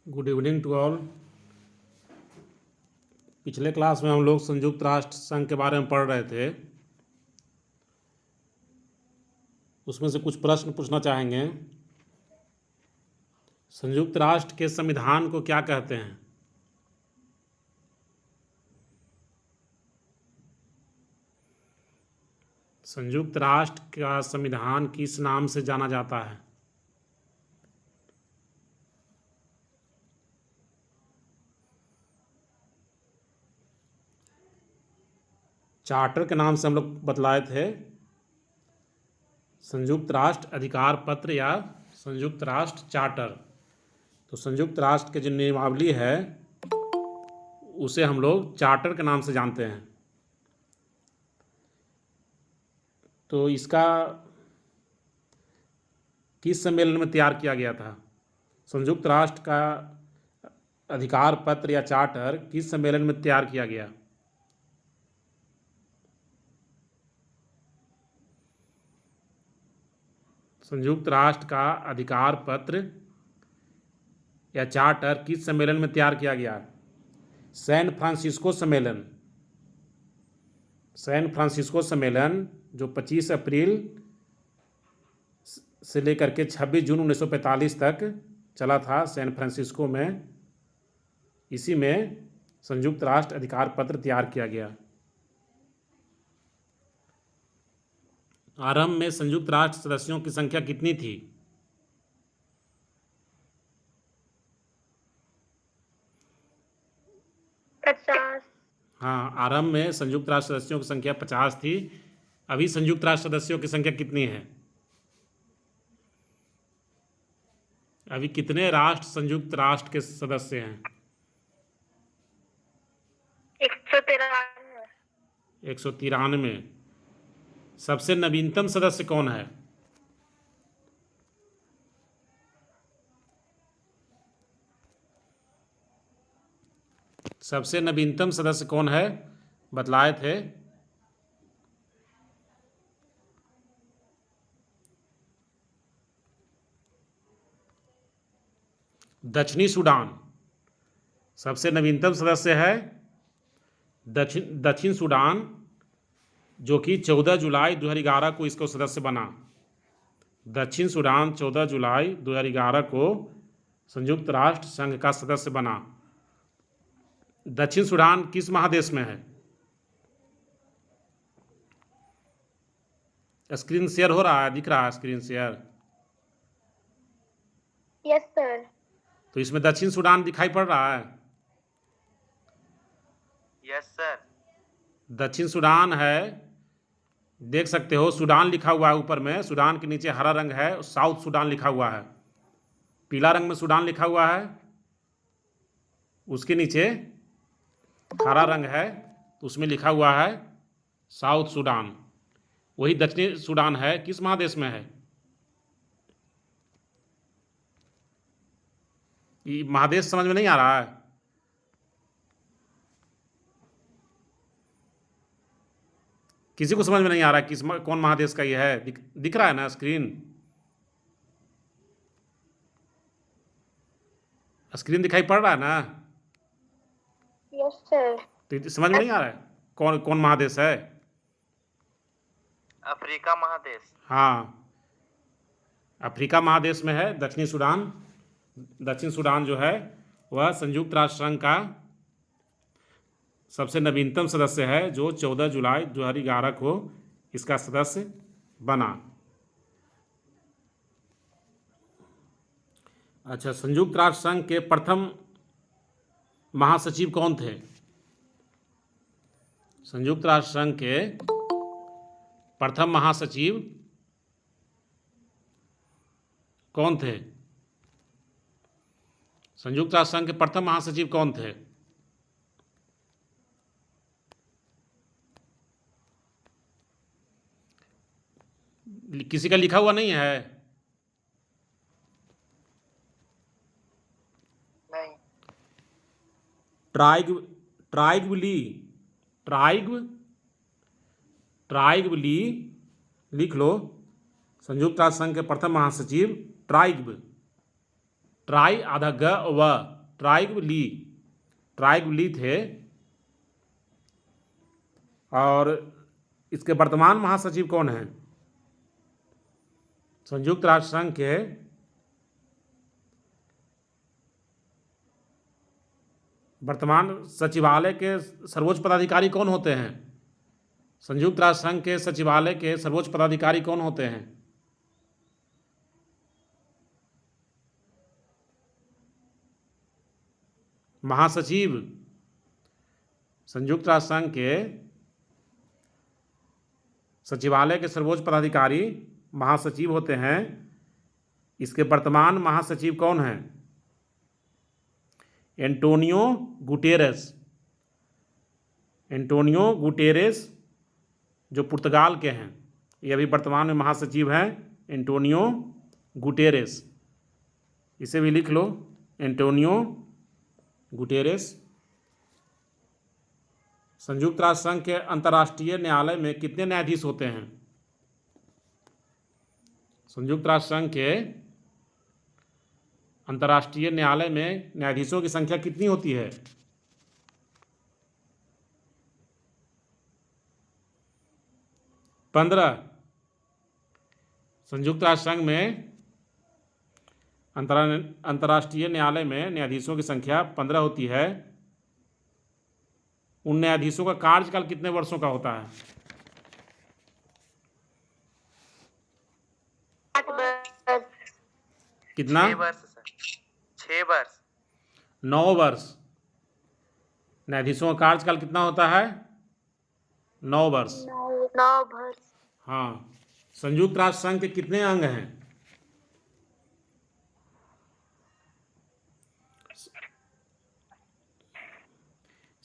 Good evening to all. पिछले class में हम लोग संयुक्त राष्ट्र संघ के बारे में पढ़ रहे थे। उसमें से कुछ प्रश्न पूछना चाहेंगे। संयुक्त राष्ट्र के संविधान को क्या कहते हैं? संयुक्त राष्ट्र का संविधान किस नाम से जाना जाता है? चार्टर के नाम से हम लोग बतलाए थे। संयुक्त राष्ट्र अधिकार पत्र या संयुक्त राष्ट्र चार्टर। तो संयुक्त राष्ट्र के जो नियमावली है उसे हम लोग चार्टर के नाम से जानते हैं। तो इसका किस सम्मेलन में तैयार किया गया था? संयुक्त राष्ट्र का अधिकार पत्र या चार्टर किस सम्मेलन में तैयार किया गया? संयुक्त राष्ट्र का अधिकार पत्र या चार्टर किस सम्मेलन में तैयार किया गया? सैन फ्रांसिस्को सम्मेलन। सैन फ्रांसिस्को सम्मेलन जो 25 अप्रैल से लेकर के 26 जून 1945 तक चला था सैन फ्रांसिस्को में, इसी में संयुक्त राष्ट्र अधिकार पत्र तैयार किया गया। आरंभ में संयुक्त राष्ट्र सदस्यों की संख्या कितनी थी? हाँ, आरंभ में संयुक्त राष्ट्र सदस्यों की संख्या 50 थी। अभी संयुक्त राष्ट्र सदस्यों की संख्या कितनी है? अभी कितने राष्ट्र संयुक्त राष्ट्र के सदस्य हैं? 193। सबसे नवीनतम सदस्य कौन है? सबसे नवीनतम सदस्य कौन है बतलाए थे? दक्षिणी सूडान सबसे नवीनतम सदस्य है। दक्षिण सूडान जो कि 14 जुलाई 2011 को इसको सदस्य बना। दक्षिण सूडान 14 जुलाई 2011 को संयुक्त राष्ट्र संघ का सदस्य बना। दक्षिण सूडान किस महादेश में है? स्क्रीन शेयर हो रहा है? दिख रहा है स्क्रीन शेयर? Yes sir. तो इसमें दक्षिण सूडान दिखाई पड़ रहा है? Yes sir. दक्षिण सूडान है, देख सकते हो सूडान लिखा हुआ है ऊपर में। सूडान के नीचे हरा रंग है, साउथ सूडान लिखा हुआ है। पीला रंग में सूडान लिखा हुआ है, उसके नीचे हरा रंग है तो उसमें लिखा हुआ है साउथ सूडान। वही दक्षिणी सूडान है, किस महादेश में है? ये महादेश समझ में नहीं आ रहा है? किसी को समझ में नहीं आ रहा है कौन महादेश का ये है? दिख रहा है ना स्क्रीन? स्क्रीन दिखाई पड़ रहा है ना? Yes sir. तो समझ में नहीं आ रहा है कौन कौन महादेश है? अफ्रीका महादेश। हाँ, अफ्रीका महादेश में है दक्षिणी सूडान। दक्षिण सूडान जो है वह संयुक्त राष्ट्र संघ का सबसे नवीनतम सदस्य है, जो 14 जुलाई 2011 को इसका सदस्य बना। अच्छा, संयुक्त राष्ट्र संघ के प्रथम महासचिव कौन थे? संयुक्त राष्ट्र संघ के प्रथम महासचिव कौन थे? संयुक्त राष्ट्र संघ के प्रथम महासचिव कौन थे? किसी का लिखा हुआ नहीं है? नहीं। ट्राइग्वली लिख लो। संयुक्त राष्ट्र संघ के प्रथम महासचिव ट्राइग्व, ट्राई आधा ग व ट्राइब ली थे। और इसके वर्तमान महासचिव कौन हैं? संयुक्त राष्ट्र संघ के वर्तमान सचिवालय के सर्वोच्च पदाधिकारी कौन होते हैं? संयुक्त राष्ट्र संघ के सचिवालय के सर्वोच्च पदाधिकारी कौन होते हैं? महासचिव। संयुक्त राष्ट्र संघ के सचिवालय के सर्वोच्च पदाधिकारी महासचिव होते हैं। इसके वर्तमान महासचिव कौन हैं? Antonio Guterres. एंटोनियो गुटेरेस जो पुर्तगाल के हैं, ये अभी वर्तमान में महासचिव हैं, एंटोनियो गुटेरेस। इसे भी लिख लो, एंटोनियो गुटेरेस। संयुक्त राष्ट्र संघ के अंतर्राष्ट्रीय न्यायालय में कितने न्यायाधीश होते हैं? संयुक्त राष्ट्र संघ के अंतर्राष्ट्रीय न्यायालय में न्यायाधीशों की संख्या कितनी होती है? 15। संयुक्त राष्ट्र संघ में अंतर्राष्ट्रीय न्यायालय में न्यायाधीशों की संख्या 15 होती है। उन न्यायाधीशों का कार्यकाल कितने वर्षों का होता है? 8 वर्ष। कितना? 6 वर्ष सर, 6 वर्ष। 9 वर्ष। न्यायाधीशों का कार्यकाल कितना होता है? 9 वर्ष। 9 वर्ष। हाँ। संयुक्त राष्ट्र संघ के कितने अंग हैं?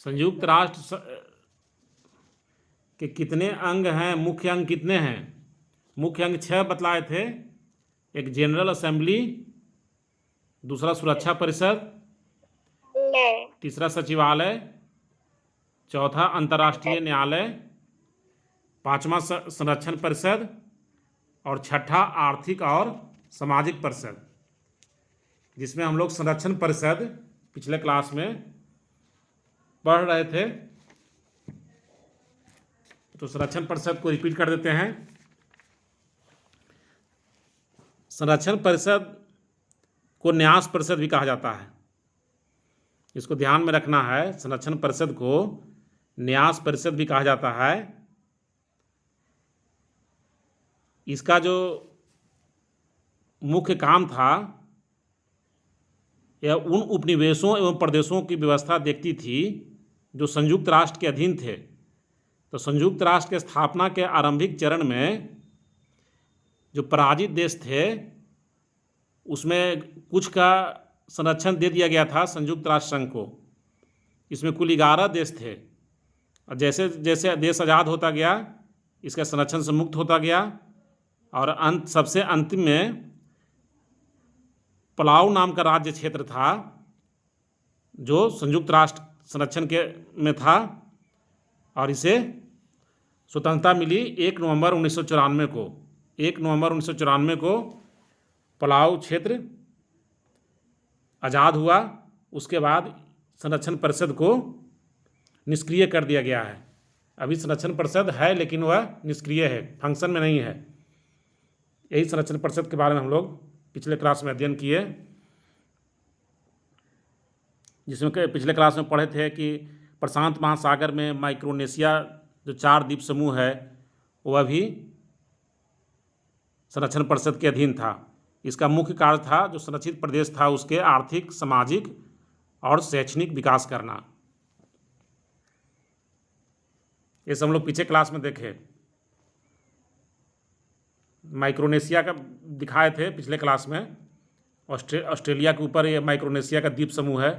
संयुक्त राष्ट्र के कितने अंग हैं? मुख्य अंग कितने हैं? मुख्य अंग 6 बतलाए थे। एक जनरल असेंबली, दूसरा सुरक्षा परिषद, तीसरा सचिवालय, चौथा अंतर्राष्ट्रीय न्यायालय, पांचवा संरक्षण परिषद और छठा आर्थिक और सामाजिक परिषद, जिसमें हम लोग संरक्षण परिषद पिछले क्लास में पढ़ रहे थे। तो संरक्षण परिषद को रिपीट कर देते हैं। संरक्षण परिषद को न्यास परिषद भी कहा जाता है। इसको ध्यान में रखना है। संरक्षण परिषद को न्यास परिषद भी कहा जाता है। इसका जो मुख्य काम था, यह उन उपनिवेशों एवं प्रदेशों की व्यवस्था देखती थी जो संयुक्त राष्ट्र के अधीन थे। तो संयुक्त राष्ट्र के स्थापना के आरंभिक चरण में जो पराजित देश थे, उसमें कुछ का संरक्षण दे दिया गया था संयुक्त राष्ट्र संघ को। इसमें कुल 11 देश थे। और जैसे जैसे देश आज़ाद होता गया, इसका संरक्षण से मुक्त होता गया। और सबसे अंतिम में पलाऊ नाम का राज्य क्षेत्र था, जो संयुक्त राष्ट्र संरक्षण के में था। और इसे स्वतंत्रता मिली 1 नवंबर 1994 को। 1 नवंबर 1994 को पलाऊ क्षेत्र आज़ाद हुआ। उसके बाद संरक्षण परिषद को निष्क्रिय कर दिया गया है। अभी संरक्षण परिषद है, लेकिन वह निष्क्रिय है, फंक्शन में नहीं है। यही संरक्षण परिषद के बारे में हम लोग पिछले क्लास में अध्ययन किए, जिसमें कि पिछले क्लास में पढ़े थे कि प्रशांत महासागर में माइक्रोनेशिया जो 4 द्वीप समूह है, वह भी संरक्षण परिषद के अधीन था। इसका मुख्य कार्य था, जो संरक्षित प्रदेश था उसके आर्थिक, सामाजिक और शैक्षणिक विकास करना। ये सब हम लोग पीछे क्लास में देखे। माइक्रोनेशिया का दिखाए थे पिछले क्लास में। ऑस्ट्रेलिया के ऊपर ये माइक्रोनेशिया का द्वीप समूह है।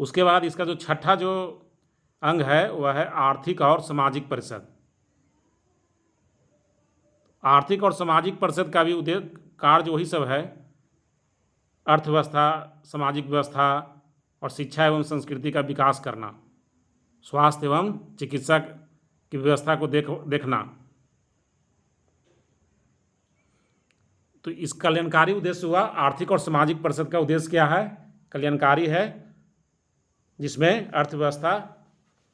उसके बाद इसका जो छठा जो अंग है, वह है आर्थिक और सामाजिक परिषद। आर्थिक और सामाजिक परिषद का भी उद्देश्य, कार्य वही सब है। अर्थव्यवस्था, सामाजिक व्यवस्था और शिक्षा एवं संस्कृति का विकास करना, स्वास्थ्य एवं चिकित्सा की व्यवस्था को देखना। तो इस कल्याणकारी उद्देश्य हुआ। आर्थिक और सामाजिक परिषद का उद्देश्य क्या है? कल्याणकारी है, जिसमें अर्थव्यवस्था,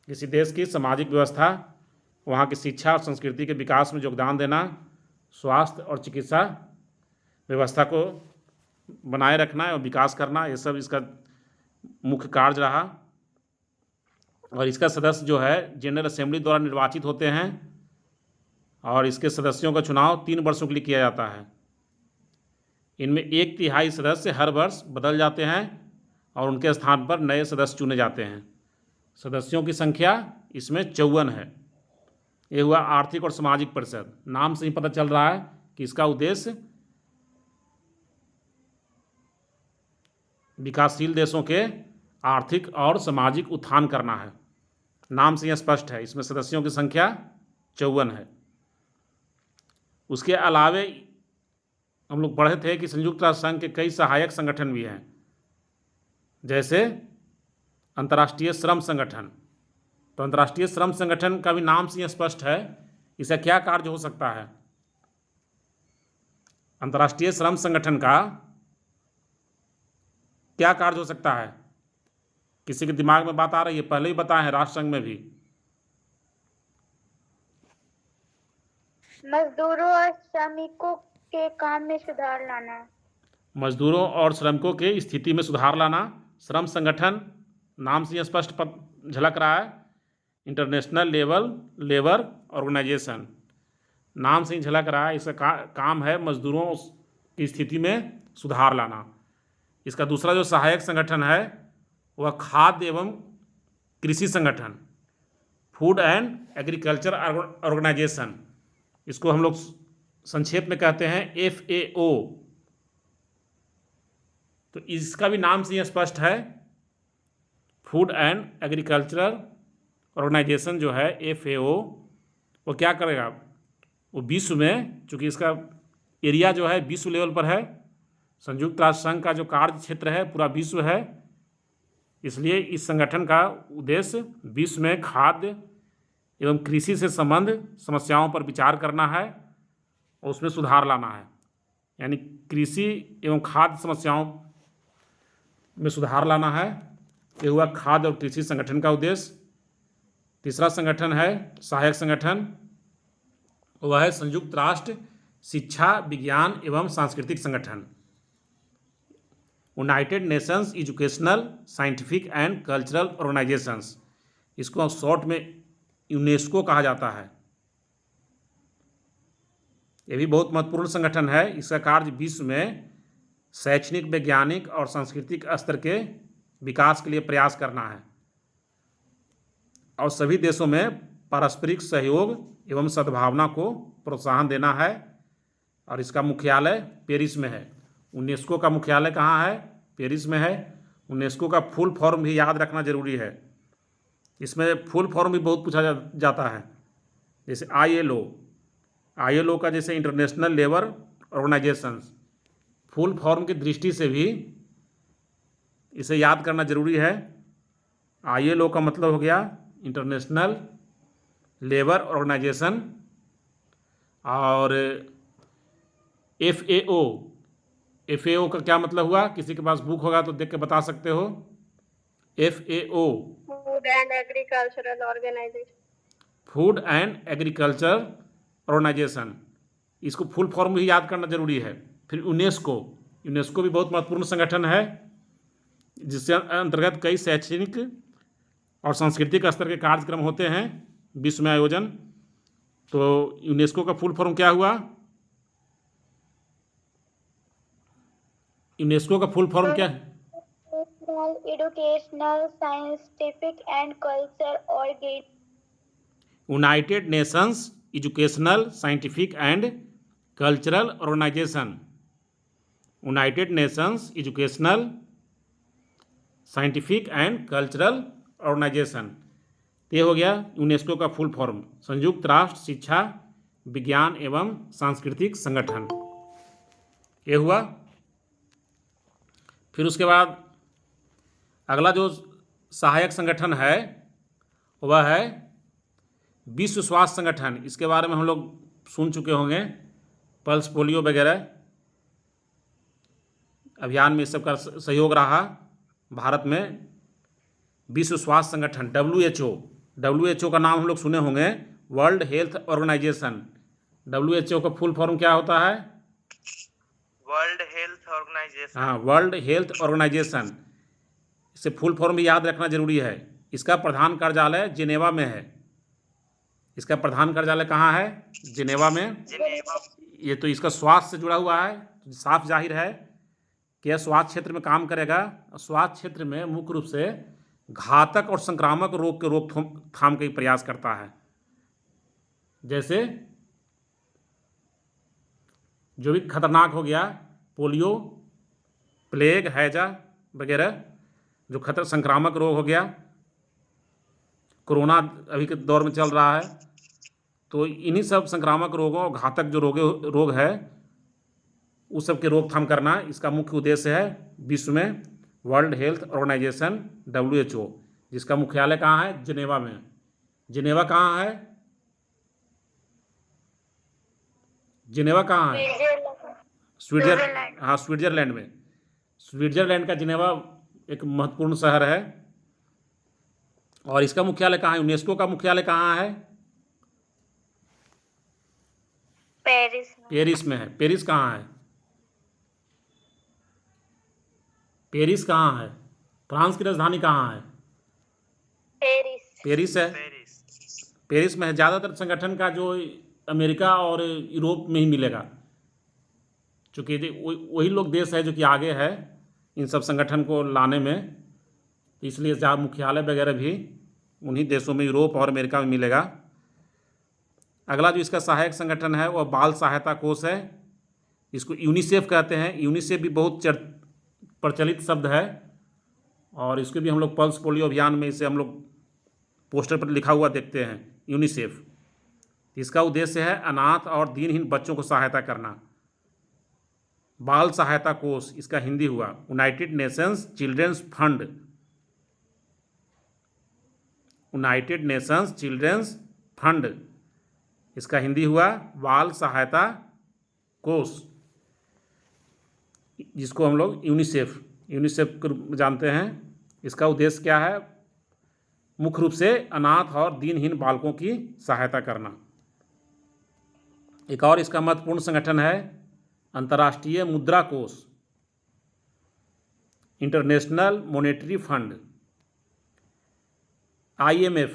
किसी देश की सामाजिक व्यवस्था, वहाँ की शिक्षा और संस्कृति के विकास में योगदान देना, स्वास्थ्य और चिकित्सा व्यवस्था को बनाए रखना और विकास करना, ये सब इसका मुख्य कार्य रहा। और इसका सदस्य जो है जनरल असेंबली द्वारा निर्वाचित होते हैं और इसके सदस्यों का चुनाव 3 वर्षों के लिए किया जाता है। इनमें 1/3 सदस्य हर वर्ष बदल जाते हैं और उनके स्थान पर नए सदस्य चुने जाते हैं। सदस्यों की संख्या इसमें 54 है। ये हुआ आर्थिक और सामाजिक परिषद। नाम से ही पता चल रहा है कि इसका उद्देश्य विकासशील देशों के आर्थिक और सामाजिक उत्थान करना है। नाम से यह स्पष्ट है। इसमें सदस्यों की संख्या 54 है। उसके अलावे हम लोग पढ़े थे कि संयुक्त राष्ट्र संघ के कई सहायक संगठन भी हैं, जैसे अंतर्राष्ट्रीय श्रम संगठन। तो अंतर्राष्ट्रीय श्रम संगठन का भी नाम से यह स्पष्ट है, इसका क्या कार्य हो सकता है? अंतर्राष्ट्रीय श्रम संगठन का क्या कार्य हो सकता है? किसी के दिमाग में बात आ रही है? पहले ही बताए हैं राष्ट्र संघ में भी। मजदूरों और श्रमिकों के काम में सुधार लाना। मजदूरों और श्रमिकों के स्थिति में सुधार लाना। श्रम संगठन नाम से यह स्पष्ट झलक रहा है, इंटरनेशनल लेबर ऑर्गेनाइजेशन। नाम से ही झलक रहा है, इसका काम है मजदूरों की स्थिति में सुधार लाना। इसका दूसरा जो सहायक संगठन है वह खाद्य एवं कृषि संगठन, फूड एंड एग्रीकल्चर ऑर्गेनाइजेशन। इसको हम लोग संक्षेप में कहते हैं FAO। तो इसका भी नाम से यह स्पष्ट है, फूड एंड एग्रीकल्चरल ऑर्गेनाइजेशन जो है FAO, वो क्या करेगा? वो विश्व में, चूँकि इसका एरिया जो है विश्व लेवल पर है, संयुक्त राष्ट्र संघ का जो कार्य क्षेत्र है पूरा विश्व है, इसलिए इस संगठन का उद्देश्य विश्व में खाद्य एवं कृषि से संबंध समस्याओं पर विचार करना है और उसमें सुधार लाना है। यानी कृषि एवं खाद्य समस्याओं में सुधार लाना है। ये हुआ खाद्य और कृषि संगठन का उद्देश्य। तीसरा संगठन है सहायक संगठन, वह है संयुक्त राष्ट्र शिक्षा, विज्ञान एवं सांस्कृतिक संगठन, United nations educational, scientific and cultural organisations. इसको शॉर्ट में यूनेस्को कहा जाता है। यह भी बहुत महत्वपूर्ण संगठन है। इसका कार्य विश्व में शैक्षणिक, वैज्ञानिक और सांस्कृतिक स्तर के विकास के लिए प्रयास करना है और सभी देशों में पारस्परिक सहयोग एवं सद्भावना को प्रोत्साहन देना है। और इसका मुख्यालय पेरिस में है। यूनेस्को का मुख्यालय कहाँ है? पेरिस में है। यूनेस्को का फुल फॉर्म भी याद रखना जरूरी है। इसमें फुल फॉर्म भी बहुत पूछा जाता है, जैसे ILO का जैसे international labour organisation, full form की दृष्टि से भी इसे याद करना जरूरी है। ILO का मतलब हो गया इंटरनेशनल लेबर ऑर्गेनाइजेशन, और FAO का क्या मतलब हुआ? किसी के पास बुक होगा तो देख के बता सकते हो। FAO food and agricultural organisation. Food and agriculture organisation, इसको फुल फॉर्म भी याद करना जरूरी है। फिर यूनेस्को भी बहुत महत्वपूर्ण संगठन है, जिसके अंतर्गत कई शैक्षणिक और सांस्कृतिक स्तर के कार्यक्रम होते हैं विश्व में आयोजन। तो यूनेस्को का फुल फॉर्म क्या हुआ? यूनेस्को का फुल फॉर्म क्या है? Educational, scientific and culture organisation. United nations educational, scientific and cultural organisation. United nations educational, scientific and cultural organisation. ये हो गया यूनेस्को का फुल फॉर्म, संयुक्त राष्ट्र शिक्षा, विज्ञान एवं सांस्कृतिक संगठन। ये हुआ। फिर उसके बाद अगला जो सहायक संगठन है वह है विश्व स्वास्थ्य संगठन। इसके बारे में हम लोग सुन चुके होंगे, पल्स पोलियो वगैरह। अभियान में इस सबका सहयोग रहा भारत में। विश्व स्वास्थ्य संगठन WHO का नाम हम लोग सुने होंगे, वर्ल्ड हेल्थ ऑर्गेनाइजेशन। WHO का फुल फॉर्म क्या होता है? World health organisation. हाँ, वर्ल्ड हेल्थ ऑर्गेनाइजेशन। इसे फुल फॉर्म भी याद रखना जरूरी है। इसका प्रधान कार्यालय जिनेवा में है। इसका प्रधान कार्यालय कहाँ है? जिनेवा में। जिनेवा। ये तो इसका स्वास्थ्य से जुड़ा हुआ है, तो साफ जाहिर है कि यह स्वास्थ्य क्षेत्र में काम करेगा। और स्वास्थ्य क्षेत्र में मुख्य रूप से घातक और संक्रामक रोग के रोकथाम का प्रयास करता है, जैसे जो भी खतरनाक हो गया, पोलियो, प्लेग, हैजा वगैरह जो संक्रामक रोग हो गया, कोरोना अभी के दौर में चल रहा है, तो इन्हीं सब संक्रामक रोगों और घातक जो रोग है उस सब के रोकथाम करना इसका मुख्य उद्देश्य है। विश्व में वर्ल्ड हेल्थ ऑर्गेनाइजेशन WHO, जिसका मुख्यालय कहाँ है? जिनेवा में। जिनेवा कहाँ है? जिनेवा कहाँ है? स्विट्जरलैंड। हाँ, स्विट्जरलैंड में। स्विट्जरलैंड का जिनेवा एक महत्वपूर्ण शहर है। और इसका मुख्यालय कहाँ है? यूनेस्को का मुख्यालय कहाँ है? पेरिस में है। पेरिस कहाँ है? पेरिस कहाँ है? फ्रांस की राजधानी कहाँ है? पेरिस है। पेरिस में है। ज़्यादातर संगठन का जो अमेरिका और यूरोप में ही मिलेगा, चूँकि वही लोग देश है जो कि आगे है इन सब संगठन को लाने में, इसलिए जहाँ मुख्यालय वगैरह भी उन्हीं देशों में, यूरोप और अमेरिका में मिलेगा। अगला जो इसका सहायक संगठन है वह बाल सहायता कोष है। इसको यूनिसेफ कहते हैं। यूनिसेफ भी बहुत प्रचलित शब्द है, और इसको भी हम लोग पल्स पोलियो अभियान में इसे हम लोग पोस्टर पर लिखा हुआ देखते हैं, यूनिसेफ। इसका उद्देश्य है अनाथ और दीनहीन बच्चों को सहायता करना। बाल सहायता कोष इसका हिंदी हुआ united nations children's fund. United nations children's fund इसका हिंदी हुआ बाल सहायता कोष, जिसको हम लोग यूनिसेफ को जानते हैं। इसका उद्देश्य क्या है? मुख्य रूप से अनाथ और दीनहीन बालकों की सहायता करना। एक और इसका महत्वपूर्ण संगठन है अंतर्राष्ट्रीय मुद्रा कोष, इंटरनेशनल मॉनेटरी फंड, IMF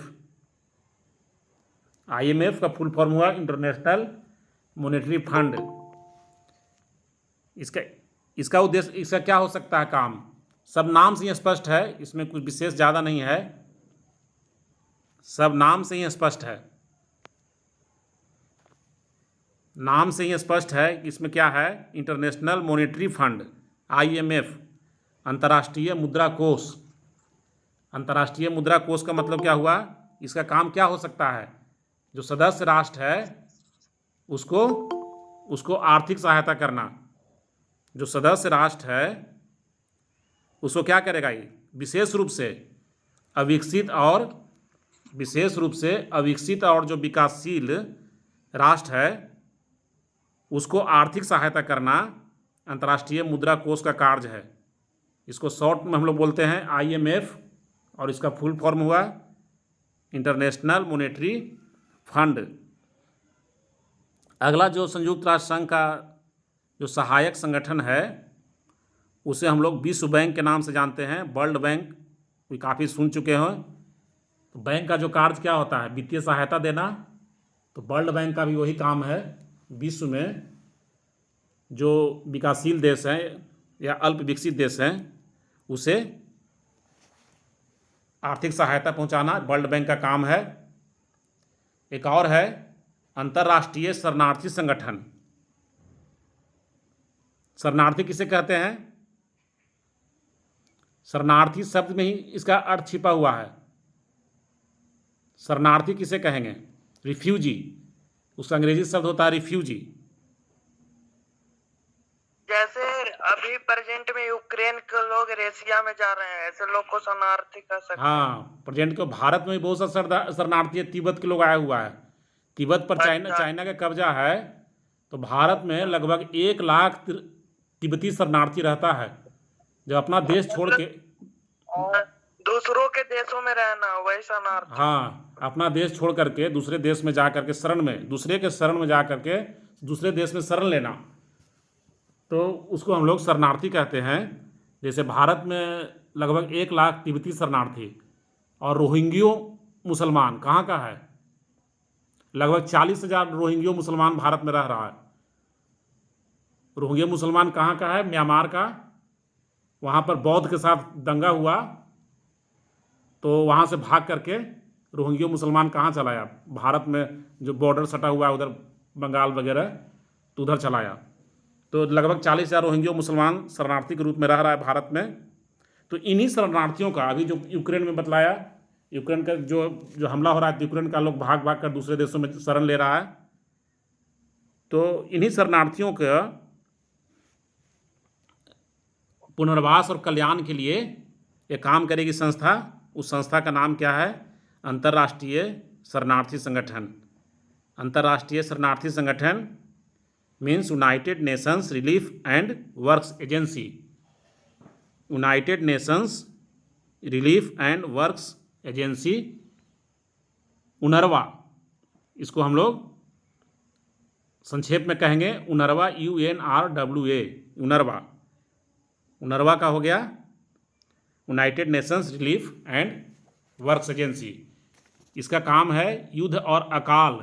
का फुल फॉर्म हुआ इंटरनेशनल मॉनेटरी फंड। इसका उद्देश्य, इसका क्या हो सकता है काम? सब नाम से ही स्पष्ट है, इसमें कुछ विशेष ज़्यादा नहीं है, सब नाम से ही स्पष्ट है। नाम से ही स्पष्ट है कि इसमें क्या है। इंटरनेशनल मॉनेटरी फंड, IMF, अंतर्राष्ट्रीय मुद्रा कोष। अंतर्राष्ट्रीय मुद्रा कोष का मतलब क्या हुआ? इसका काम क्या हो सकता है? जो सदस्य राष्ट्र है उसको आर्थिक सहायता करना। जो सदस्य राष्ट्र है उसको क्या करेगा? ये विशेष रूप से अविकसित और जो विकासशील राष्ट्र है उसको आर्थिक सहायता करना अंतर्राष्ट्रीय मुद्रा कोष का कार्य है। इसको शॉर्ट में हम लोग बोलते हैं IMF, और इसका फुल फॉर्म हुआ इंटरनेशनल मॉनेटरी फंड। अगला जो संयुक्त राष्ट्र संघ का जो सहायक संगठन है उसे हम लोग विश्व बैंक के नाम से जानते हैं। वर्ल्ड बैंक कोई काफ़ी सुन चुके हो। तो बैंक का जो कार्य क्या होता है? वित्तीय सहायता देना। तो वर्ल्ड बैंक का भी वही काम है। विश्व में जो विकासशील देश हैं या अल्प विकसित देश हैं उसे आर्थिक सहायता पहुंचाना वर्ल्ड बैंक का काम है। एक और है अंतर्राष्ट्रीय शरणार्थी संगठन। शरणार्थी किसे कहते हैं? शरणार्थी शब्द में ही इसका अर्थ छिपा हुआ है। शरणार्थी किसे कहेंगे? रिफ्यूजी। उसका अंग्रेजी शब्द होता है रिफ्यूजी। जैसे अभी प्रेजेंट में यूक्रेन के लोग रशिया में जा रहे हैं, ऐसे लोग को शरणार्थी कह सकते हैं। हाँ, प्रेजेंट के भारत में भी बहुत सा शरणार्थी है। तिब्बत के लोग आया हुआ है। तिब्बत पर चाइना का कब्जा है, तो भारत में लगभग 1 लाख तिब्बती शरणार्थी रहता है। जब अपना देश छोड़ के, और दूसरों के देशों में रहना, वही शरणार्थी। हाँ, अपना देश छोड़ करके दूसरे देश में जा करके शरण में, दूसरे के शरण में जा करके दूसरे देश में शरण लेना, तो उसको हम लोग शरणार्थी कहते हैं। जैसे भारत में लगभग 1 लाख तिब्बती शरणार्थी और रोहिंग्यो मुसलमान कहाँ का है, लगभग 40,000 रोहिंग्यो मुसलमान भारत में रह रहा है। रोहिंग्यो मुसलमान कहाँ का है, म्यांमार का। वहाँ पर बौद्ध के साथ दंगा हुआ तो वहाँ से भाग करके रोहिंग्यो मुसलमान कहाँ चलाया, भारत में जो बॉर्डर सटा हुआ है उधर बंगाल वगैरह, तो उधर चलाया। तो लगभग 40,000 रोहिंग्यो मुसलमान शरणार्थी के रूप में रह रहा है भारत में। तो इन्हीं शरणार्थियों का अभी जो यूक्रेन में बतलाया, यूक्रेन का जो जो हमला हो रहा है, यूक्रेन का लोग भाग भाग कर दूसरे देशों में शरण ले रहा है, तो इन्हीं शरणार्थियों का पुनर्वास और कल्याण के लिए ये काम करेगी संस्था। उस संस्था का नाम क्या है, अंतर्राष्ट्रीय शरणार्थी संगठन। अंतर्राष्ट्रीय शरणार्थी संगठन means United Nations relief and works agency. United Nations relief and works agency, UNRWA, इसको हम लोग संक्षेप में कहेंगे UNRWA, UNRWA, UNRWA। UNRWA का हो गया United Nations relief and works agency. इसका काम है युद्ध और अकाल,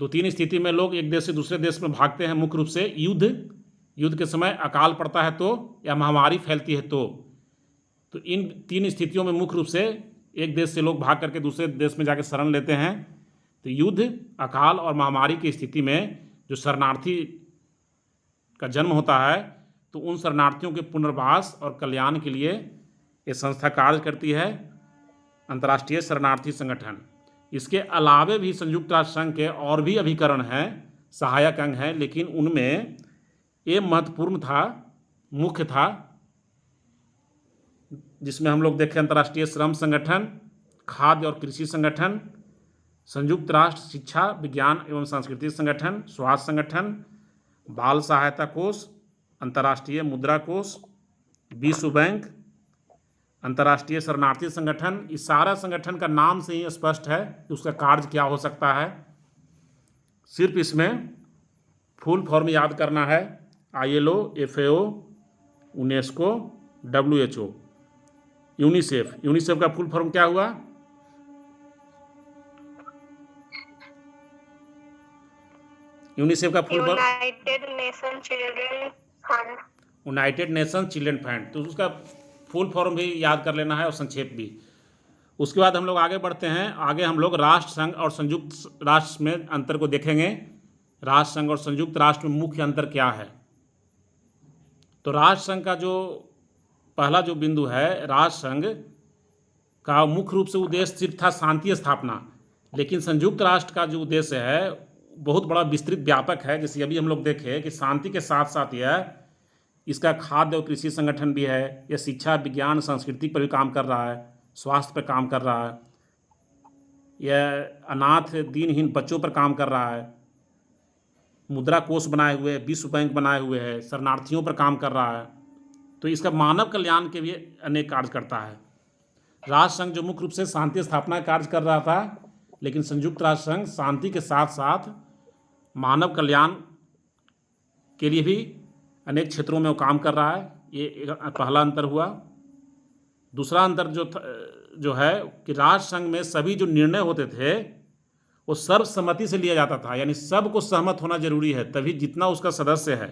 2-3 स्थिति में लोग एक देश से दूसरे देश में भागते हैं। मुख्य रूप से युद्ध के समय अकाल पड़ता है तो, या महामारी फैलती है तो इन 3 स्थितियों में मुख्य रूप से एक देश से लोग भाग करके दूसरे देश में जाकर शरण लेते हैं। तो युद्ध, अकाल और महामारी की स्थिति में जो शरणार्थी का जन्म होता है, तो उन शरणार्थियों के पुनर्वास और कल्याण के लिए ये संस्था कार्य करती है, अंतर्राष्ट्रीय शरणार्थी संगठन। इसके अलावे भी संयुक्त राष्ट्र संघ के और भी अभिकरण हैं, सहायक अंग हैं, लेकिन उनमें ये महत्वपूर्ण था, मुख्य था, जिसमें हम लोग देखें अंतर्राष्ट्रीय श्रम संगठन, खाद्य और कृषि संगठन, संयुक्त राष्ट्र शिक्षा विज्ञान एवं सांस्कृतिक संगठन, स्वास्थ्य संगठन, बाल सहायता कोष, अंतर्राष्ट्रीय मुद्रा कोष, विश्व बैंक, अंतर्राष्ट्रीय शरणार्थी संगठन। इस सारा संगठन का नाम से ही स्पष्ट है कि उसका कार्य क्या हो सकता है। सिर्फ इसमें फुल फॉर्म याद करना है, ILO, FAO, UNESCO, WHO, UNICEF. UNICEF का फुल फॉर्म क्या हुआ, यूनिसेफ का full form United nation children fund. United nation children fund. तो उसका फुल फॉर्म भी याद कर लेना है और संक्षेप भी। उसके बाद हम लोग आगे बढ़ते हैं। आगे हम लोग राष्ट्र संघ और संयुक्त राष्ट्र में अंतर को देखेंगे। राष्ट्र संघ और संयुक्त राष्ट्र में मुख्य अंतर क्या है। तो राष्ट्र संघ का जो पहला जो बिंदु है, राष्ट्र संघ का मुख्य रूप से उद्देश्य सिर्फ था शांति स्थापना, लेकिन संयुक्त राष्ट्र का जो उद्देश्य है बहुत बड़ा विस्तृत व्यापक है। जैसे अभी हम लोग देखें कि शांति के साथ साथ यह इसका खाद्य और कृषि संगठन भी है, यह शिक्षा विज्ञान संस्कृति पर भी काम कर रहा है, स्वास्थ्य पर काम कर रहा है, यह अनाथ दीनहीन बच्चों पर काम कर रहा है, मुद्रा कोष बनाए हुए, विश्व बैंक बनाए हुए है, शरणार्थियों पर काम कर रहा है। तो इसका मानव कल्याण के भी अनेक कार्य करता है। राष्ट्र संघ जो मुख्य रूप से शांति स्थापना कार्य कर रहा था, लेकिन संयुक्त राष्ट्र संघ शांति के साथ साथ मानव कल्याण के लिए भी अनेक क्षेत्रों में वो काम कर रहा है। ये पहला अंतर हुआ। दूसरा अंतर जो है कि राष्ट्र संघ में सभी जो निर्णय होते थे वो सर्वसम्मति से लिया जाता था, यानी सबको सहमत होना जरूरी है, तभी जितना उसका सदस्य है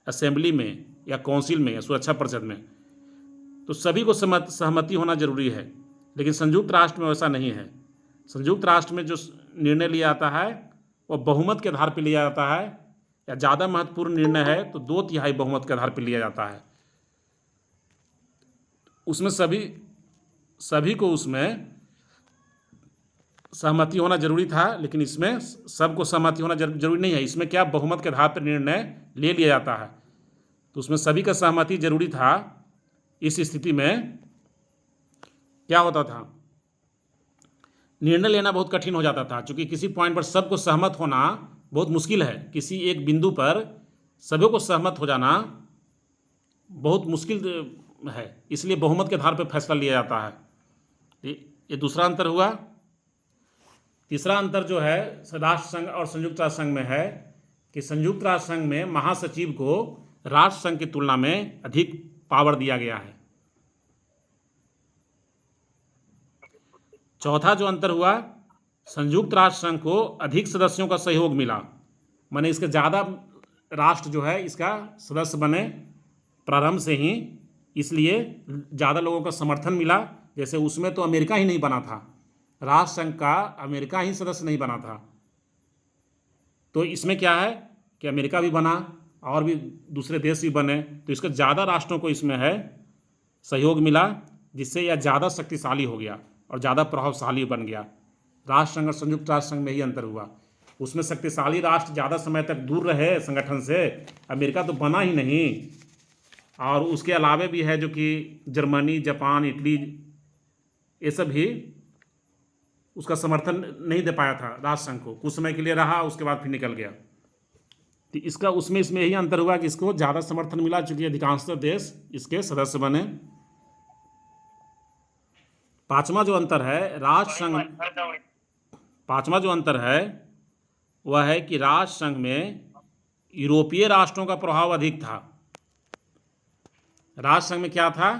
असेंबली में या काउंसिल में या सुरक्षा परिषद में, तो सभी को सहमति होना जरूरी है। लेकिन संयुक्त राष्ट्र में वैसा नहीं है। संयुक्त राष्ट्र में जो निर्णय लिया जाता है वो बहुमत के आधार पर लिया जाता है, या ज़्यादा महत्वपूर्ण निर्णय है तो 2/3 बहुमत के आधार पर लिया जाता है। उसमें सभी को उसमें सहमति होना जरूरी था, लेकिन इसमें सबको सहमति होना जरूरी नहीं है। इसमें क्या बहुमत के आधार पर निर्णय ले लिया जाता है, तो उसमें सभी का सहमति जरूरी था। इस स्थिति में क्या होता था, निर्णय लेना बहुत कठिन हो जाता था, क्योंकि किसी पॉइंट पर सबको सहमत होना बहुत मुश्किल है। किसी एक बिंदु पर सभी को सहमत हो जाना बहुत मुश्किल है, इसलिए बहुमत के आधार पर फैसला लिया जाता है। ये दूसरा अंतर हुआ। तीसरा अंतर जो है राष्ट्र संघ और संयुक्त राष्ट्र संघ में है कि संयुक्त राष्ट्र संघ में महासचिव को राष्ट्र संघ की तुलना में अधिक पावर दिया गया है। चौथा जो अंतर हुआ, संयुक्त राष्ट्र संघ को अधिक सदस्यों का सहयोग मिला, माने इसके ज़्यादा राष्ट्र जो है इसका सदस्य बने प्रारंभ से ही, इसलिए ज़्यादा लोगों का समर्थन मिला। जैसे उसमें तो अमेरिका ही नहीं बना था, राष्ट्र संघ का अमेरिका ही सदस्य नहीं बना था, तो इसमें क्या है कि अमेरिका भी बना और भी दूसरे देश भी बने, तो इसका ज़्यादा राष्ट्रों को इसमें है सहयोग मिला, जिससे यह ज़्यादा शक्तिशाली हो गया और ज़्यादा प्रभावशाली बन गया। राष्ट्र संघ और संयुक्त राष्ट्र संघ में ही अंतर हुआ। उसमें शक्तिशाली राष्ट्र ज़्यादा समय तक दूर रहे संगठन से, अमेरिका तो बना ही नहीं। और उसके अलावे भी है जो कि जर्मनी, जापान, इटली, ये सब भी उसका समर्थन नहीं दे पाया था राष्ट्र संघ को, कुछ समय के लिए रहा, उसके बाद फिर निकल गया। तो इसका उसमें इसमें यही अंतर हुआ कि इसको ज़्यादा समर्थन मिला, चूँकि अधिकांशतः देश इसके सदस्य बने। पांचवा जो अंतर है राष्ट्र संघ, पांचवा जो अंतर है वह है कि राष्ट्र संघ में यूरोपीय राष्ट्रों का प्रभाव अधिक था। राष्ट्र संघ में क्या था,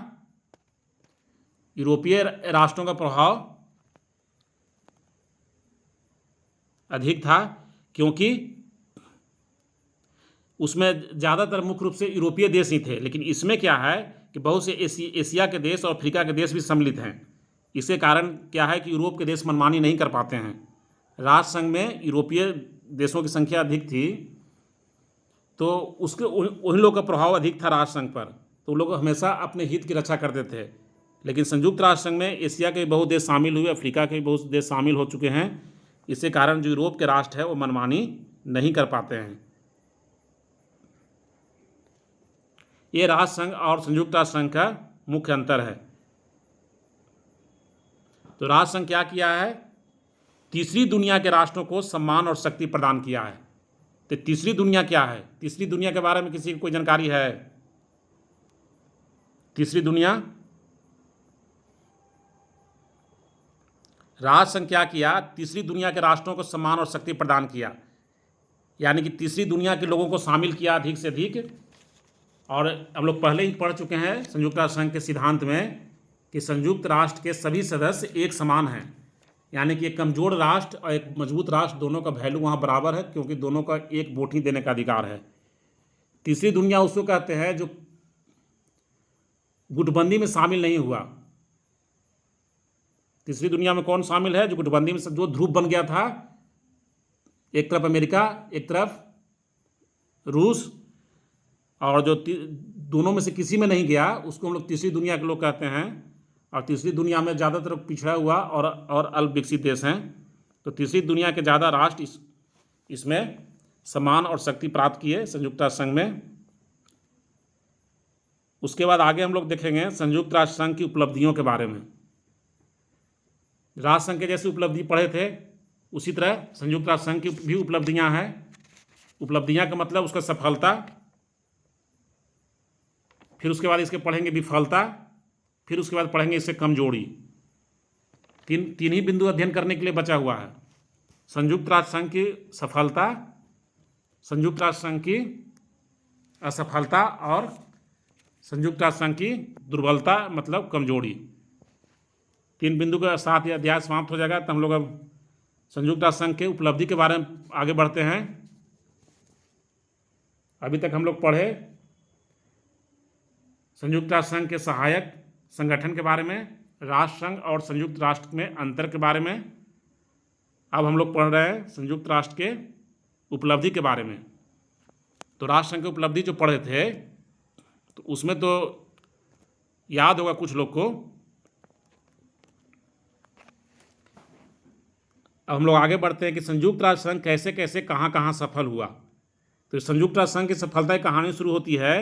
यूरोपीय राष्ट्रों का प्रभाव अधिक था, क्योंकि उसमें ज़्यादातर मुख्य रूप से यूरोपीय देश ही थे। लेकिन इसमें क्या है कि बहुत से एशिया के देश और अफ्रीका के देश भी सम्मिलित हैं। इसके कारण क्या है कि यूरोप के देश मनमानी नहीं कर पाते हैं। राष्ट्र संघ में यूरोपीय देशों की संख्या अधिक थी, तो उसके उन लोगों का प्रभाव अधिक था राष्ट्र संघ पर, तो लोग हमेशा अपने हित की रक्षा करते थे। लेकिन संयुक्त राष्ट्र संघ में एशिया के बहुत देश शामिल हुए, अफ्रीका के बहुत देश शामिल हो चुके हैं, इसके कारण जो यूरोप के राष्ट्र है वो मनमानी नहीं कर पाते हैं। ये राष्ट्र संघ और संयुक्त राष्ट्र संघ का मुख्य अंतर है। तो राष्ट्र संघ क्या किया है, तीसरी दुनिया के राष्ट्रों को सम्मान और शक्ति प्रदान किया है। तो तीसरी दुनिया क्या है, तीसरी दुनिया के बारे में किसी को कोई जानकारी है? तीसरी दुनिया, राष्ट्र संघ क्या किया, तीसरी दुनिया के राष्ट्रों को सम्मान और शक्ति प्रदान किया, यानी कि तीसरी दुनिया के लोगों को शामिल किया अधिक से अधिक। और हम लोग पहले ही पढ़ चुके हैं संयुक्त राष्ट्र संघ के सिद्धांत में कि संयुक्त राष्ट्र के सभी सदस्य एक समान हैं, यानी कि एक कमज़ोर राष्ट्र और एक मजबूत राष्ट्र दोनों का वैल्यू वहाँ बराबर है, क्योंकि दोनों का एक वोट ही देने का अधिकार है। तीसरी दुनिया उसको कहते हैं जो गुटबंदी में शामिल नहीं हुआ। तीसरी दुनिया में कौन शामिल है? जो गुटबंदी में जो ध्रुव बन गया था, एक तरफ अमेरिका, एक तरफ रूस, और जो दोनों में से किसी में नहीं गया उसको हम लोग तीसरी दुनिया के लोग कहते हैं। और तीसरी दुनिया में ज़्यादातर पिछड़ा हुआ और अल्प विकसित देश हैं। तो तीसरी दुनिया के ज़्यादा राष्ट्र इसमें सम्मान और शक्ति प्राप्त किए संयुक्त राष्ट्र संघ में। उसके बाद आगे हम लोग देखेंगे संयुक्त राष्ट्र संघ की उपलब्धियों के बारे में। राष्ट्र संघ के जैसे उपलब्धि पढ़े थे, उसी तरह संयुक्त राष्ट्र संघ की भी उपलब्धियां हैं। उपलब्धियां का मतलब उसका सफलता, फिर उसके बाद इसके पढ़ेंगे विफलता, फिर उसके बाद पढ़ेंगे इससे कमजोरी। तीन ही बिंदु अध्ययन करने के लिए बचा हुआ है। संयुक्त राष्ट्र संघ की सफलता, संयुक्त राष्ट्र संघ की असफलता और संयुक्त राष्ट्र संघ की दुर्बलता मतलब कमजोरी। 3 बिंदु के साथ यह अध्याय समाप्त हो जाएगा। तो हम लोग अब संयुक्त राष्ट्र संघ के उपलब्धि के बारे में आगे बढ़ते हैं। अभी तक हम लोग पढ़े संयुक्त राष्ट्र संघ के सहायक संगठन के बारे में, राष्ट्र संघ और संयुक्त राष्ट्र में अंतर के बारे में। अब हम लोग पढ़ रहे हैं संयुक्त राष्ट्र के उपलब्धि के बारे में। तो राष्ट्र संघ की उपलब्धि जो पढ़े थे, तो उसमें तो याद होगा कुछ लोग को। अब हम लोग आगे बढ़ते हैं कि संयुक्त राष्ट्र संघ कैसे कैसे कहाँ कहाँ सफल हुआ। तो संयुक्त राष्ट्र संघ की सफलता की कहानी शुरू होती है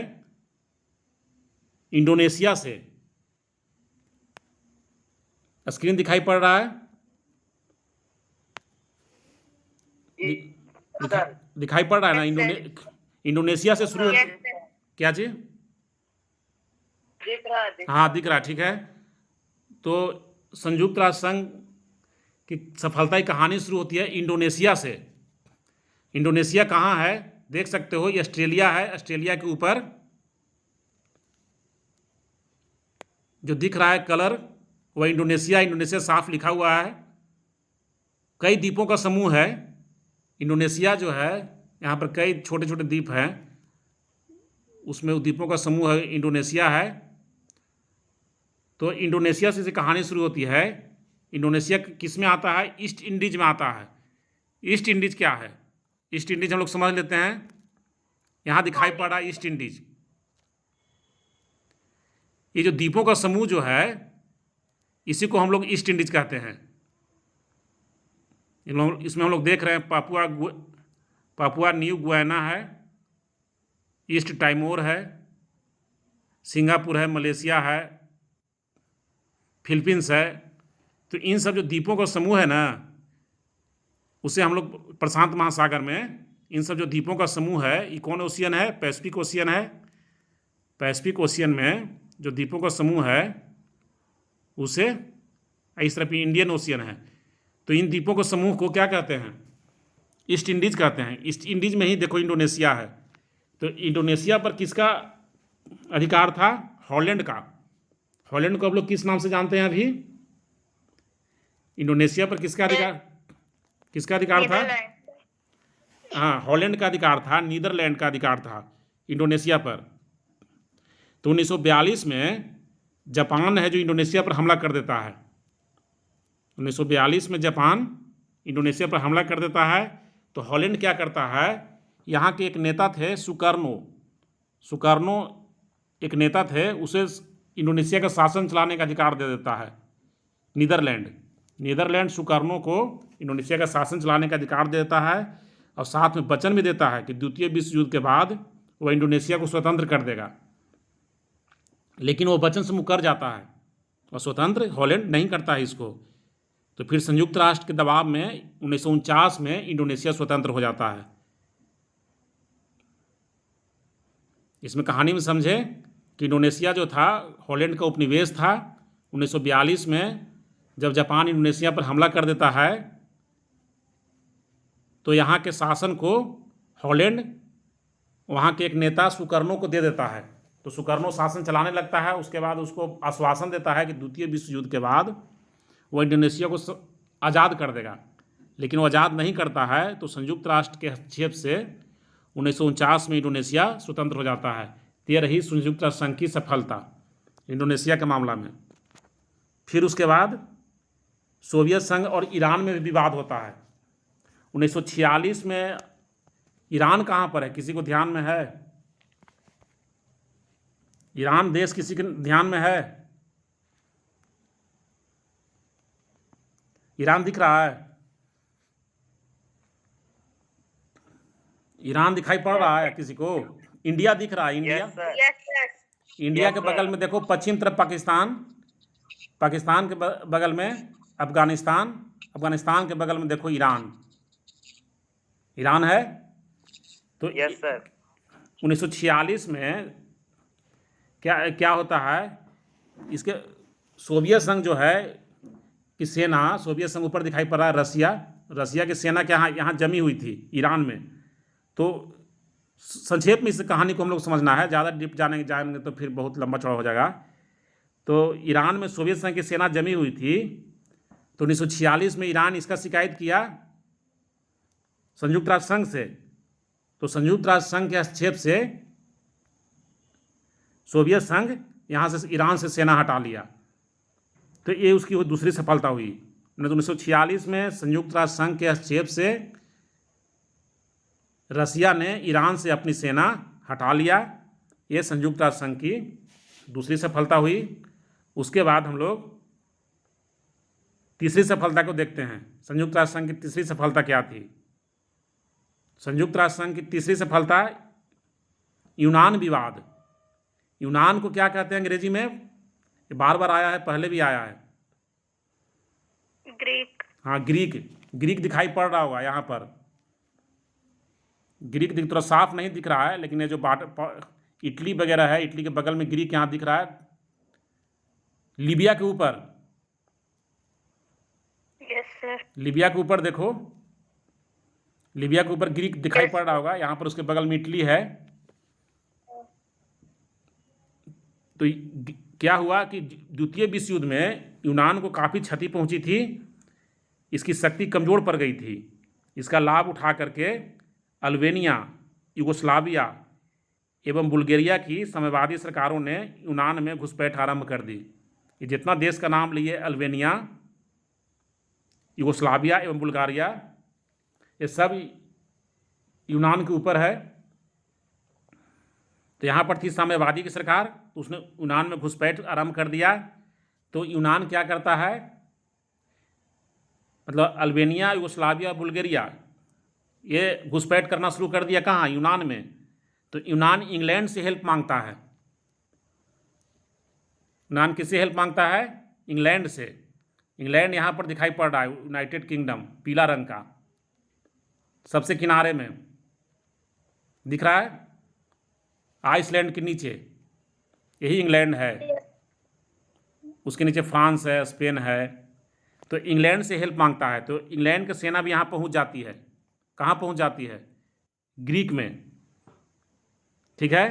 इंडोनेशिया से। स्क्रीन दिखाई पड़ रहा है? दिखाई पड़ रहा है ना? इंडोनेशिया से शुरू होती क्या जी? दिख रहा है हाँ दिख रहा है, ठीक है। तो संयुक्त राष्ट्र संघ की सफलता की कहानी शुरू होती है इंडोनेशिया से। इंडोनेशिया कहाँ है देख सकते हो, ये ऑस्ट्रेलिया है। ऑस्ट्रेलिया के ऊपर जो दिख रहा है कलर वह इंडोनेशिया, इंडोनेशिया साफ लिखा हुआ है। कई द्वीपों का समूह है इंडोनेशिया जो है, यहाँ पर कई छोटे छोटे द्वीप हैं, उसमें द्वीपों का समूह है इंडोनेशिया है। तो इंडोनेशिया से कहानी शुरू होती है। इंडोनेशिया किस में आता है? ईस्ट इंडीज में आता है। ईस्ट इंडीज क्या है? ईस्ट इंडीज हम लोग समझ लेते हैं, यहाँ दिखाई पड़ रहा है ईस्ट इंडीज। ये जो द्वीपों का समूह जो है इसी को हम लोग ईस्ट इंडीज कहते हैं। इसमें हम लोग देख रहे हैं पापुआ न्यू गुयाना है, ईस्ट टाइमोर है, सिंगापुर है, मलेशिया है, फिलीपींस है। तो इन सब जो द्वीपों का समूह है ना, उसे हम लोग प्रशांत महासागर में इन सब जो द्वीपों का समूह है, ये कौन ओशियन है? पैसिफिक ओशियन है। पैसिफिक ओशियन में जो द्वीपों का समूह है उसे इस तरफ इंडियन ओशियन है। तो इन द्वीपों के समूह को क्या कहते हैं? ईस्ट इंडीज कहते हैं। ईस्ट इंडीज में ही देखो इंडोनेशिया है। तो इंडोनेशिया पर किसका अधिकार था? हॉलैंड का। हॉलैंड को आप लोग किस नाम से जानते हैं अभी? इंडोनेशिया पर किसका अधिकार था? हाँ, हॉलैंड का अधिकार था, नीदरलैंड का अधिकार था इंडोनेशिया पर। तो 1942 में जापान है जो इंडोनेशिया पर हमला कर देता है। 1942 में जापान इंडोनेशिया पर हमला कर देता है। तो हॉलैंड क्या करता है, यहाँ के एक नेता थे सुकर्नो एक नेता थे, उसे इंडोनेशिया का शासन चलाने का अधिकार दे देता है नीदरलैंड सुकर्नो को इंडोनेशिया का शासन चलाने का अधिकार दे देता है, और साथ में वचन भी देता है कि द्वितीय विश्व युद्ध के बाद वह इंडोनेशिया को स्वतंत्र कर देगा। लेकिन वो वचन से मुकर जाता है और स्वतंत्र हॉलैंड नहीं करता है इसको। तो फिर संयुक्त राष्ट्र के दबाव में 1949 में इंडोनेशिया स्वतंत्र हो जाता है। इसमें कहानी में समझे कि इंडोनेशिया जो था हॉलैंड का उपनिवेश था। 1942 में जब जापान इंडोनेशिया पर हमला कर देता है तो यहाँ के शासन को हॉलैंड वहाँ के एक नेता सुकर्नो को दे देता है। तो सुकर्नो शासन चलाने लगता है। उसके बाद उसको आश्वासन देता है कि द्वितीय विश्व युद्ध के बाद वह इंडोनेशिया को आज़ाद कर देगा, लेकिन वो आज़ाद नहीं करता है। तो संयुक्त राष्ट्र के हस्तक्षेप से 1949 में इंडोनेशिया स्वतंत्र हो जाता है। तो यह रही संयुक्त राष्ट्र संघ की सफलता इंडोनेशिया के मामला में। फिर उसके बाद सोवियत संघ और ईरान में भी विवाद होता है। 1946 में ईरान कहाँ पर है, किसी को ध्यान में है? ईरान देश किसी के ध्यान में है? ईरान दिख रहा है? ईरान दिखाई पड़ रहा है किसी को? इंडिया दिख रहा है? इंडिया इंडिया के बगल में देखो पश्चिम तरफ पाकिस्तान के बगल में अफगानिस्तान के बगल में देखो ईरान है। तो 1946 में क्या होता है, इसके सोवियत संघ जो है कि सेना, सोवियत संघ ऊपर दिखाई पड़ रहा है, रसिया की सेना क्या यहाँ जमी हुई थी ईरान में। तो संक्षेप में इस कहानी को हम लोग समझना है, ज़्यादा डीप जाएंगे तो फिर बहुत लंबा चौड़ा हो जाएगा। तो ईरान में सोवियत संघ की सेना जमी हुई थी। तो 1946 में ईरान इसका शिकायत किया संयुक्त राष्ट्र संघ से। तो संयुक्त राष्ट्र संघ के हस्तक्षेप से सोवियत संघ यहाँ से ईरान से सेना हटा लिया। तो ये उसकी दूसरी सफलता हुई। 1946 में संयुक्त राष्ट्र संघ के हस्तक्षेप से रसिया ने ईरान से अपनी सेना हटा लिया। ये संयुक्त राष्ट्र संघ की दूसरी सफलता हुई। उसके बाद हम लोग तीसरी सफलता को देखते हैं। संयुक्त राष्ट्र संघ की तीसरी सफलता क्या थी? संयुक्त राष्ट्र संघ की तीसरी सफलता यूनान विवाद। यूनान को क्या कहते हैं अंग्रेजी में? ये बार बार आया है, पहले भी आया है। ग्रीक। हाँ, ग्रीक दिखाई पड़ रहा होगा यहाँ पर। ग्रीक थोड़ा साफ नहीं दिख रहा है, लेकिन ये जो इटली वगैरह है, इटली के बगल में ग्रीक यहाँ दिख रहा है, लीबिया के ऊपर, यस सर। लीबिया के ऊपर देखो, लीबिया के ऊपर ग्रीक दिखाई Yes. पड़ रहा होगा, यहाँ पर उसके बगल में इटली है। तो क्या हुआ कि द्वितीय विश्व युद्ध में यूनान को काफ़ी क्षति पहुंची थी, इसकी शक्ति कमज़ोर पड़ गई थी। इसका लाभ उठा करके अल्बेनिया, यूगोस्लाविया एवं बुल्गारिया की साम्यवादी सरकारों ने यूनान में घुसपैठ आरंभ कर दी। ये जितना देश का नाम लिए, अल्बेनिया, यूगोस्लाविया एवं बुल्गारिया, ये सब यूनान के ऊपर है। तो यहाँ पर थी साम्यवादी की सरकार, तो उसने यूनान में घुसपैठ आरंभ कर दिया। तो यूनान क्या करता है, मतलब अल्बेनिया, यूगोस्लाविया, बुल्गारिया, ये घुसपैठ करना शुरू कर दिया। कहाँ? यूनान में। तो यूनान इंग्लैंड से हेल्प मांगता है। यूनान किससे हेल्प मांगता है? इंग्लैंड से। इंग्लैंड यहाँ पर दिखाई पड़ रहा है, यूनाइटेड किंगडम, पीला रंग का, सबसे किनारे में दिख रहा है, आइसलैंड के नीचे, यही इंग्लैंड है। उसके नीचे फ्रांस है, स्पेन है। तो इंग्लैंड से हेल्प मांगता है। तो इंग्लैंड की सेना भी यहाँ पहुँच जाती है। कहाँ पहुँच जाती है? ग्रीक में। ठीक है।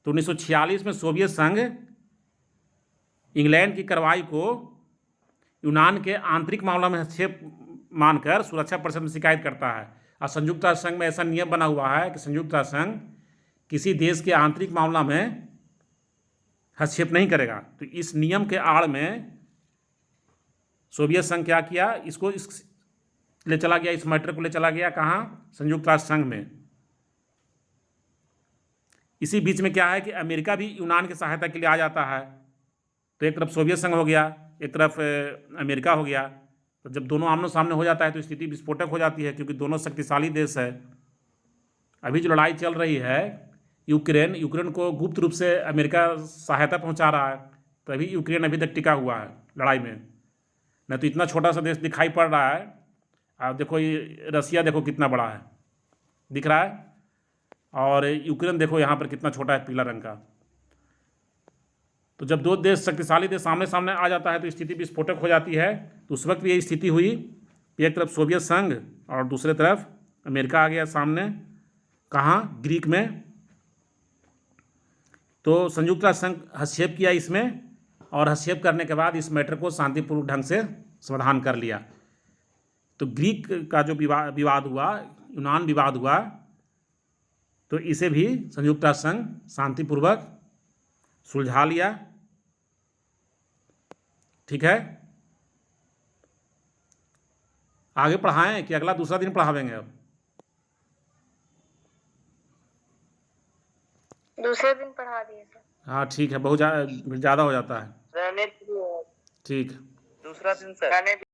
तो 1946 में सोवियत संघ इंग्लैंड की कार्रवाई को यूनान के आंतरिक मामला में हस्तक्षेप मानकर सुरक्षा परिषद में शिकायत करता है। और संयुक्त राष्ट्र संघ में ऐसा नियम बना हुआ है कि संयुक्त राष्ट्र संघ किसी देश के आंतरिक मामला में हस्तक्षेप नहीं करेगा। तो इस नियम के आड़ में सोवियत संघ क्या किया, इसको ले चला गया, इस मैटर को ले चला गया कहाँ? संयुक्त राष्ट्र संघ में। इसी बीच में क्या है कि अमेरिका भी यूनान की सहायता के लिए आ जाता है। तो एक तरफ सोवियत संघ हो गया, एक तरफ अमेरिका हो गया। तो जब दोनों आमने सामने हो जाता है तो स्थिति विस्फोटक हो जाती है, क्योंकि दोनों शक्तिशाली देश है। अभी जो लड़ाई चल रही है यूक्रेन को गुप्त रूप से अमेरिका सहायता पहुंचा रहा है, तभी यूक्रेन अभी तक टिका हुआ है लड़ाई में। नहीं तो इतना छोटा सा देश दिखाई पड़ रहा है। आप देखो, ये रसिया देखो कितना बड़ा है, दिख रहा है, और यूक्रेन देखो यहाँ पर कितना छोटा है, पीला रंग का। तो जब दो देश, शक्तिशाली देश सामने सामने आ जाता है तो स्थिति विस्फोटक हो जाती है। तो उस वक्त ये स्थिति हुई, एक तरफ सोवियत संघ और दूसरे तरफ अमेरिका आ गया सामने। कहाँ? ग्रीक में। तो संयुक्त राष्ट्र संघ हस्तक्षेप किया इसमें, और हस्तक्षेप करने के बाद इस मैटर को शांतिपूर्वक ढंग से समाधान कर लिया। तो ग्रीक का जो विवाद हुआ, यूनान विवाद हुआ, तो इसे भी संयुक्त राष्ट्र संघ शांतिपूर्वक सुलझा लिया। ठीक है। आगे पढ़ाएं कि अगला दूसरा दिन पढ़ावेंगे? अब दूसरे दिन पढ़ा दिए सर। हाँ ठीक है, बहुत ज़्यादा हो जाता है। रहने दीजिए। ठीक। दूसरा दिन सर।